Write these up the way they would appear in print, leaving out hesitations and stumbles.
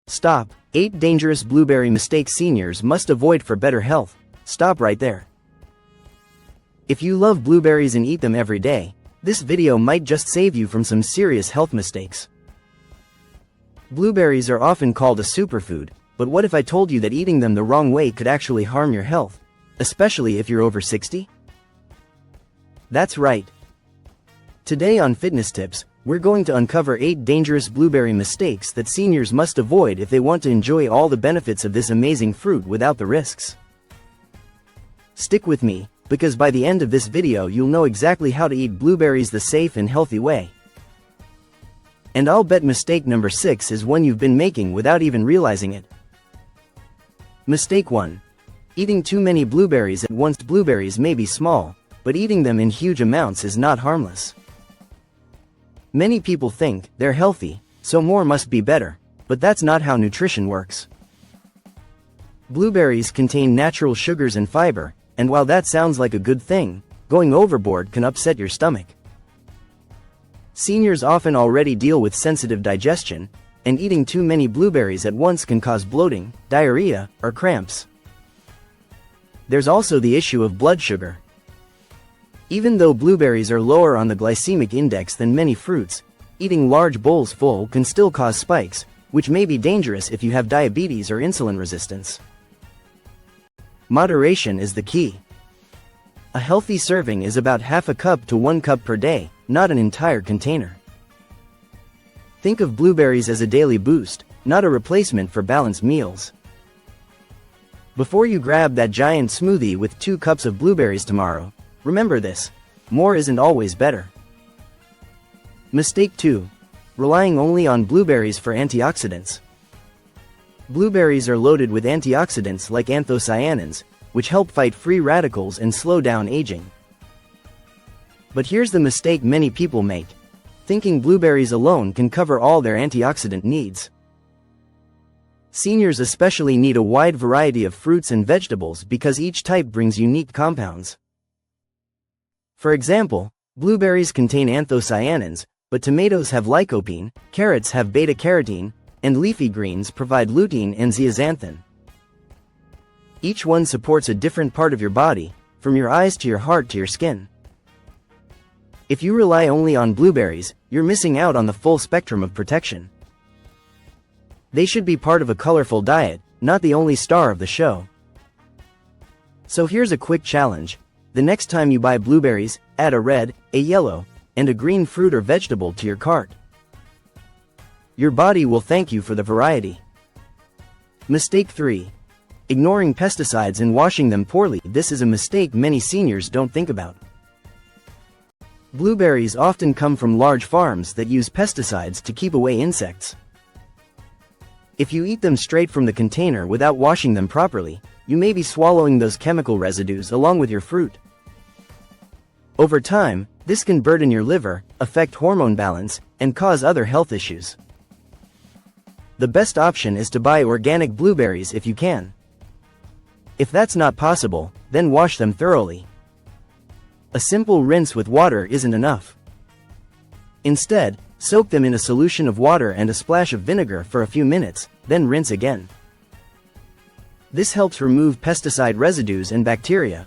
Stop. 8 dangerous blueberry mistakes seniors must avoid for better health. Stop right there. If you love blueberries and eat them every day, this video might just save you from some serious health mistakes. Blueberries are often called a superfood, but what if I told you that eating them the wrong way could actually harm your health, especially if you're over 60? That's right. Today on Fitness Tips, we're going to uncover 8 dangerous blueberry mistakes that seniors must avoid if they want to enjoy all the benefits of this amazing fruit without the risks. Stick with me, because by the end of this video you'll know exactly how to eat blueberries the safe and healthy way. And I'll bet mistake number 6 is one you've been making without even realizing it. Mistake 1. Eating too many blueberries at once. Blueberries may be small, but eating them in huge amounts is not harmless. Many people think they're healthy, so more must be better, but that's not how nutrition works. Blueberries contain natural sugars and fiber, and while that sounds like a good thing, going overboard can upset your stomach. Seniors often already deal with sensitive digestion, and eating too many blueberries at once can cause bloating, diarrhea, or cramps. There's also the issue of blood sugar. Even though blueberries are lower on the glycemic index than many fruits, eating large bowls full can still cause spikes, which may be dangerous if you have diabetes or insulin resistance. Moderation is the key. A healthy serving is about half a cup to 1 cup per day, not an entire container. Think of blueberries as a daily boost, not a replacement for balanced meals. Before you grab that giant smoothie with 2 cups of blueberries tomorrow, remember this: more isn't always better. Mistake 2. Relying only on blueberries for antioxidants. Blueberries are loaded with antioxidants like anthocyanins, which help fight free radicals and slow down aging. But here's the mistake many people make: thinking blueberries alone can cover all their antioxidant needs. Seniors especially need a wide variety of fruits and vegetables because each type brings unique compounds. For example, blueberries contain anthocyanins, but tomatoes have lycopene, carrots have beta-carotene, and leafy greens provide lutein and zeaxanthin. Each one supports a different part of your body, from your eyes to your heart to your skin. If you rely only on blueberries, you're missing out on the full spectrum of protection. They should be part of a colorful diet, not the only star of the show. So here's a quick challenge. The next time you buy blueberries, add a red, a yellow, and a green fruit or vegetable to your cart. Your body will thank you for the variety. Mistake 3. Ignoring pesticides and washing them poorly. This is a mistake many seniors don't think about. Blueberries often come from large farms that use pesticides to keep away insects. If you eat them straight from the container without washing them properly, you may be swallowing those chemical residues along with your fruit. Over time, this can burden your liver, affect hormone balance, and cause other health issues. The best option is to buy organic blueberries if you can. If that's not possible, then wash them thoroughly. A simple rinse with water isn't enough. Instead, soak them in a solution of water and a splash of vinegar for a few minutes, then rinse again. This helps remove pesticide residues and bacteria.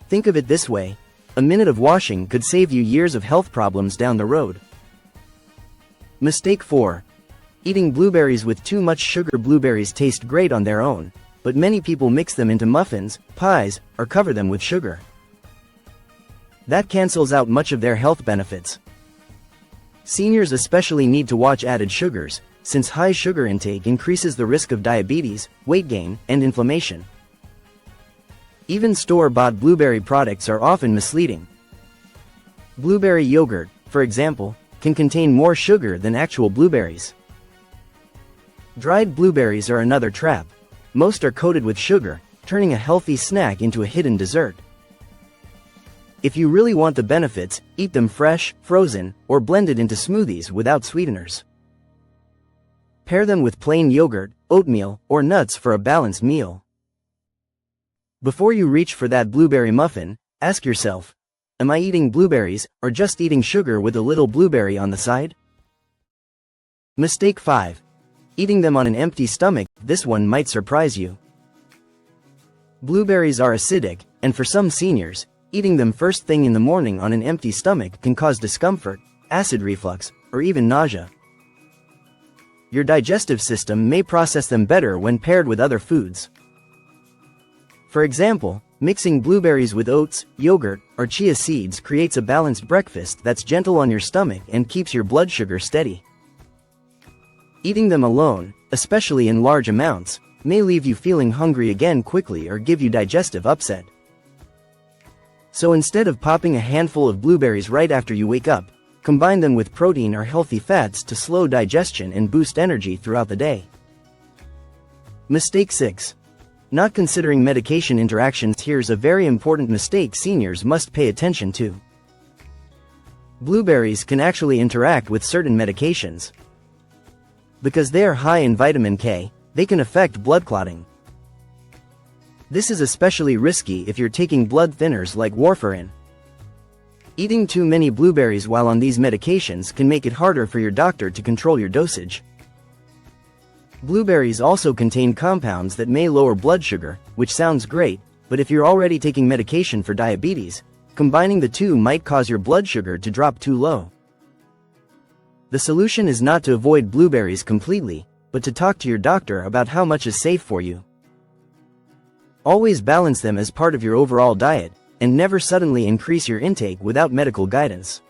Think of it this way: a minute of washing could save you years of health problems down the road. Mistake 4. Eating blueberries with too much sugar. Blueberries taste great on their own, but many people mix them into muffins, pies, or cover them with sugar. That cancels out much of their health benefits. Seniors especially need to watch added sugars, since high sugar intake increases the risk of diabetes, weight gain, and inflammation. Even store-bought blueberry products are often misleading. Blueberry yogurt, for example, can contain more sugar than actual blueberries. Dried blueberries are another trap. Most are coated with sugar, turning a healthy snack into a hidden dessert. If you really want the benefits, eat them fresh, frozen, or blended into smoothies without sweeteners. Pair them with plain yogurt, oatmeal, or nuts for a balanced meal. Before you reach for that blueberry muffin, ask yourself, am I eating blueberries, or just eating sugar with a little blueberry on the side? Mistake 5. Eating them on an empty stomach, this one might surprise you. Blueberries are acidic, and for some seniors, eating them first thing in the morning on an empty stomach can cause discomfort, acid reflux, or even nausea. Your digestive system may process them better when paired with other foods. For example, mixing blueberries with oats, yogurt, or chia seeds creates a balanced breakfast that's gentle on your stomach and keeps your blood sugar steady. Eating them alone, especially in large amounts, may leave you feeling hungry again quickly or give you digestive upset. So instead of popping a handful of blueberries right after you wake up, combine them with protein or healthy fats to slow digestion and boost energy throughout the day. Mistake 6. Not considering medication interactions. Here's a very important mistake seniors must pay attention to. Blueberries can actually interact with certain medications. Because they are high in vitamin K, they can affect blood clotting. This is especially risky if you're taking blood thinners like warfarin. Eating too many blueberries while on these medications can make it harder for your doctor to control your dosage. Blueberries also contain compounds that may lower blood sugar, which sounds great, but if you're already taking medication for diabetes, combining the two might cause your blood sugar to drop too low. The solution is not to avoid blueberries completely, but to talk to your doctor about how much is safe for you. Always balance them as part of your overall diet, and never suddenly increase your intake without medical guidance.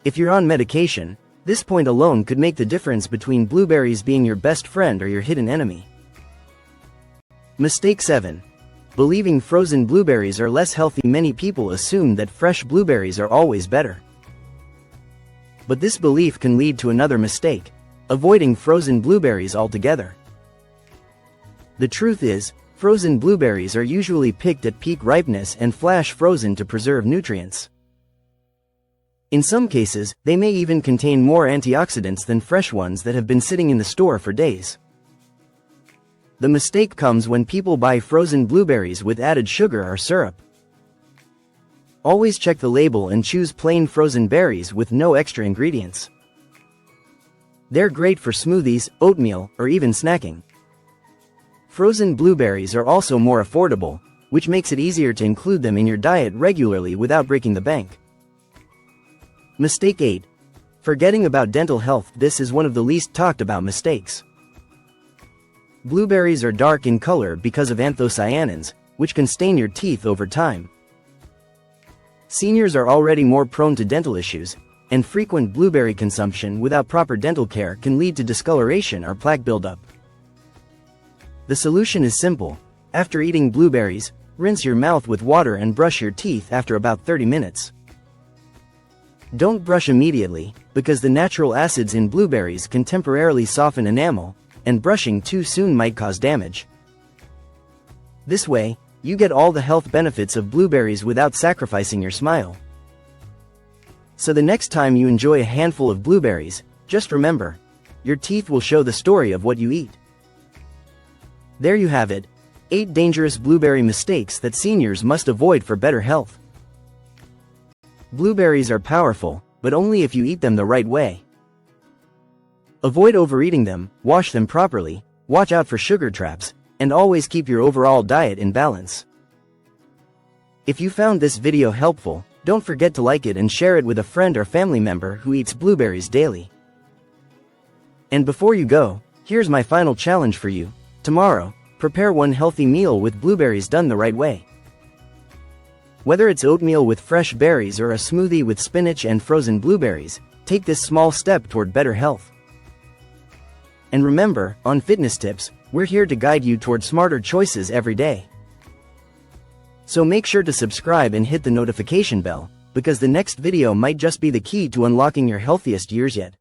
If you're on medication, this point alone could make the difference between blueberries being your best friend or your hidden enemy. Mistake 7. Believing frozen blueberries are less healthy. Many people assume that fresh blueberries are always better. But this belief can lead to another mistake: avoiding frozen blueberries altogether. The truth is, frozen blueberries are usually picked at peak ripeness and flash frozen to preserve nutrients. In some cases, they may even contain more antioxidants than fresh ones that have been sitting in the store for days. The mistake comes when people buy frozen blueberries with added sugar or syrup. Always check the label and choose plain frozen berries with no extra ingredients. They're great for smoothies, oatmeal, or even snacking. Frozen blueberries are also more affordable, which makes it easier to include them in your diet regularly without breaking the bank. Mistake 8. Forgetting about dental health. This is one of the least talked about mistakes. Blueberries are dark in color because of anthocyanins, which can stain your teeth over time. Seniors are already more prone to dental issues, and frequent blueberry consumption without proper dental care can lead to discoloration or plaque buildup. The solution is simple. After eating blueberries, rinse your mouth with water and brush your teeth after about 30 minutes. Don't brush immediately, because the natural acids in blueberries can temporarily soften enamel, and brushing too soon might cause damage. This way, you get all the health benefits of blueberries without sacrificing your smile. So the next time you enjoy a handful of blueberries, just remember, your teeth will show the story of what you eat. There you have it, 8 dangerous blueberry mistakes that seniors must avoid for better health. Blueberries are powerful, but only if you eat them the right way. Avoid overeating them, wash them properly, watch out for sugar traps, and always keep your overall diet in balance. If you found this video helpful, don't forget to like it and share it with a friend or family member who eats blueberries daily. And before you go, here's my final challenge for you. Tomorrow, prepare one healthy meal with blueberries done the right way. Whether it's oatmeal with fresh berries or a smoothie with spinach and frozen blueberries, take this small step toward better health. And remember, on Fitness Tips, we're here to guide you toward smarter choices every day. So make sure to subscribe and hit the notification bell, because the next video might just be the key to unlocking your healthiest years yet.